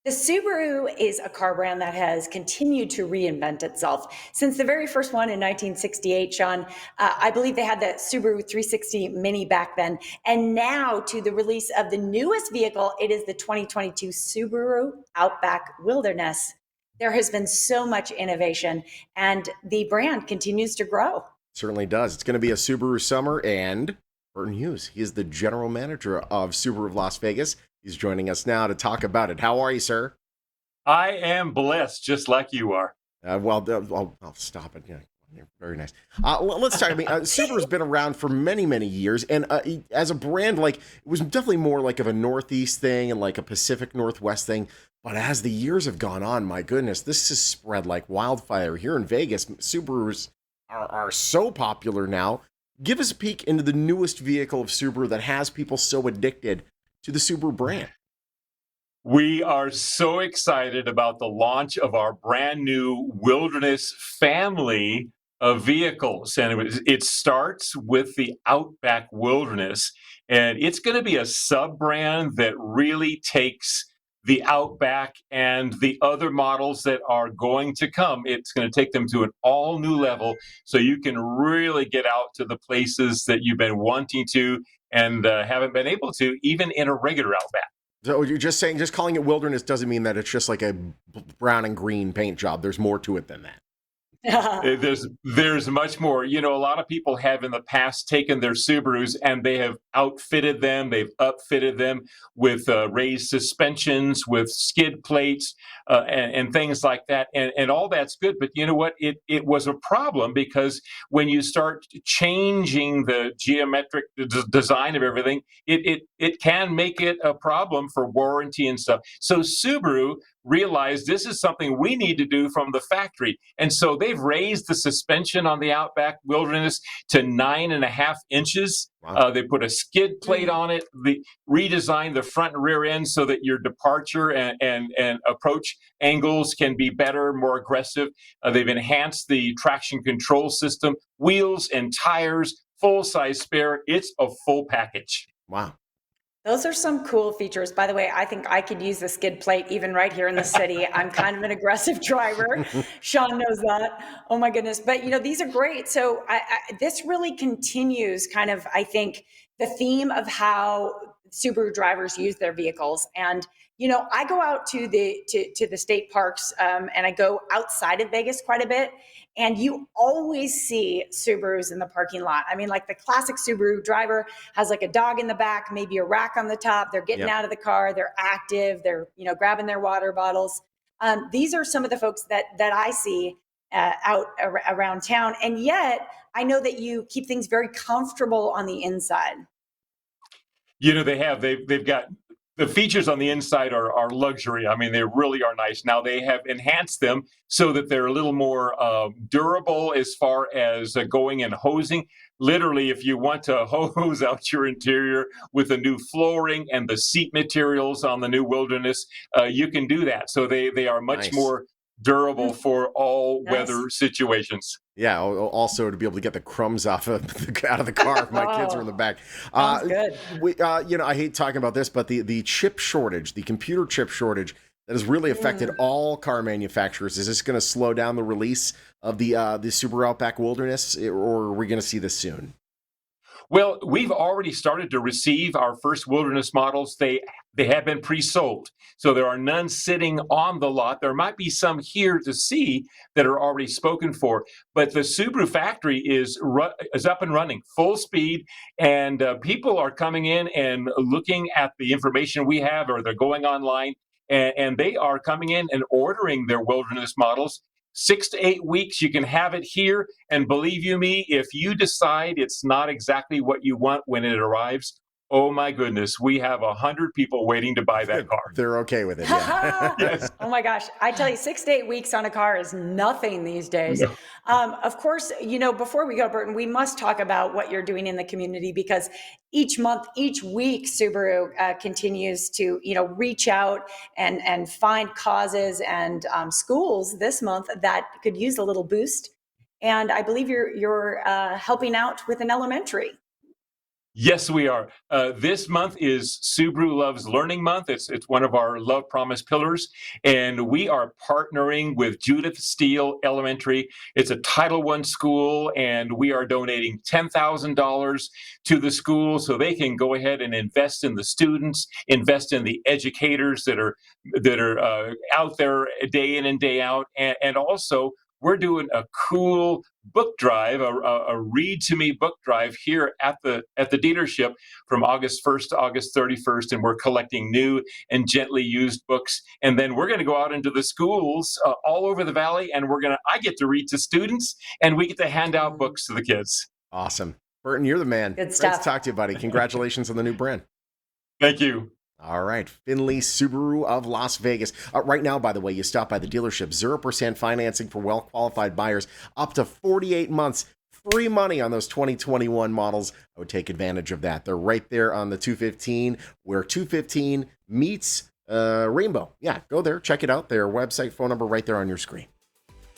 The Subaru is a car brand that has continued to reinvent itself. Since the very first one in 1968, Sean, I believe they had the Subaru 360 Mini back then. And now to the release of the newest vehicle, it is the 2022 Subaru Outback Wilderness. There has been so much innovation and the brand continues to grow. Certainly does. It's going to be a Subaru summer, and Burton Hughes, he is the general manager of Subaru of Las Vegas. He's joining us now to talk about it. How are you, sir? I am blessed, just like you are. I'll stop it. Yeah, very nice. Let's talk. I mean, Subaru's been around for many, many years, and as a brand, like it was definitely more like of a Northeast thing and like a Pacific Northwest thing. But as the years have gone on, my goodness, this has spread like wildfire here in Vegas. Subarus are so popular now. Give us a peek into the newest vehicle of Subaru that has people so addicted to the Subaru brand. We are so excited about the launch of our brand new Wilderness family of vehicles. And it starts with the Outback Wilderness. And it's going to be a sub brand that really takes the Outback and the other models that are going to come. It's going to take them to an all new level so you can really get out to the places that you've been wanting to and haven't been able to, even in a regular Outback. So you're just saying, just calling it wilderness doesn't mean that it's just like a brown and green paint job. There's more to it than that. There's much more. You know, a lot of people have in the past taken their Subarus and they have outfitted them. They've upfitted them with raised suspensions, with skid plates, and things like that. And all that's good. But you know what? It was a problem because when you start changing the geometric design of everything, it can make it a problem for warranty and stuff. So Subaru realized this is something we need to do from the factory. And so they've raised the suspension on the Outback Wilderness to 9.5 inches. Wow. They put a skid plate on it, redesigned the front and rear end so that your departure and approach angles can be better, more aggressive. They've enhanced the traction control system, wheels and tires, full size spare. It's a full package. Wow. Those are some cool features. By the way, I think I could use the skid plate even right here in the city. I'm kind of an aggressive driver. Sean knows that. Oh my goodness. But these are great. So this really continues kind of, I think, the theme of how Subaru drivers use their vehicles. And I go out to the state parks and I go outside of Vegas quite a bit. And you always see Subarus in the parking lot. I mean, like the classic Subaru driver has like a dog in the back, maybe a rack on the top. They're getting out of the car. They're active. They're, grabbing their water bottles. These are some of the folks that I see around town. And yet I know that you keep things very comfortable on the inside. You know, they've got the features on the inside are luxury. I mean, they really are nice. Now they have enhanced them so that they're a little more durable as far as going and hosing. Literally, if you want to hose out your interior with the new flooring and the seat materials on the new Wilderness, you can do that. So they are much Nice. more durable for all Nice. weather situations. Yeah. Also to be able to get the crumbs out of the car if my kids are in the back. Sounds good. I hate talking about this, but the chip shortage, the computer chip shortage that has really affected all car manufacturers. Is this going to slow down the release of the Subaru Outback Wilderness, or are we going to see this soon? Well, we've already started to receive our first Wilderness models. They have been pre-sold, so there are none sitting on the lot. There might be some here to see that are already spoken for, but the Subaru factory is up and running, full speed, and people are coming in and looking at the information we have, or they're going online, and they are coming in and ordering their Wilderness models. 6 to 8 weeks, you can have it here. And believe you me, if you decide it's not exactly what you want when it arrives, oh my goodness, we have 100 people waiting to buy that car. They're okay with it. Yeah. Yes. Oh my gosh. I tell you, 6 to 8 weeks on a car is nothing these days. No. Of course, before we go, Burton, we must talk about what you're doing in the community because each month, each week, Subaru continues to, reach out and find causes and schools this month that could use a little boost. And I believe you're helping out with an elementary. Yes, we are. This month is Subaru Loves Learning Month. It's one of our Love Promise pillars, and we are partnering with Judith Steele Elementary. It's a Title I school, and we are donating $10,000 to the school so they can go ahead and invest in the students, invest in the educators that are out there day in and day out, and also we're doing a cool book drive, a read to me book drive here at the dealership from August 1st to August 31st, and we're collecting new and gently used books. And then we're going to go out into the schools all over the valley, and I get to read to students, and we get to hand out books to the kids. Awesome. Burton, you're the man. Good Great stuff. to talk to you, buddy. Congratulations on the new brand. Thank you. All right. Finley Subaru of Las Vegas. Right now, by the way, you stop by the dealership, 0% financing for well-qualified buyers, up to 48 months, free money on those 2021 models. I would take advantage of that. They're right there on the 215, where 215 meets Rainbow. Yeah, go there, check it out. Their website, phone number right there on your screen.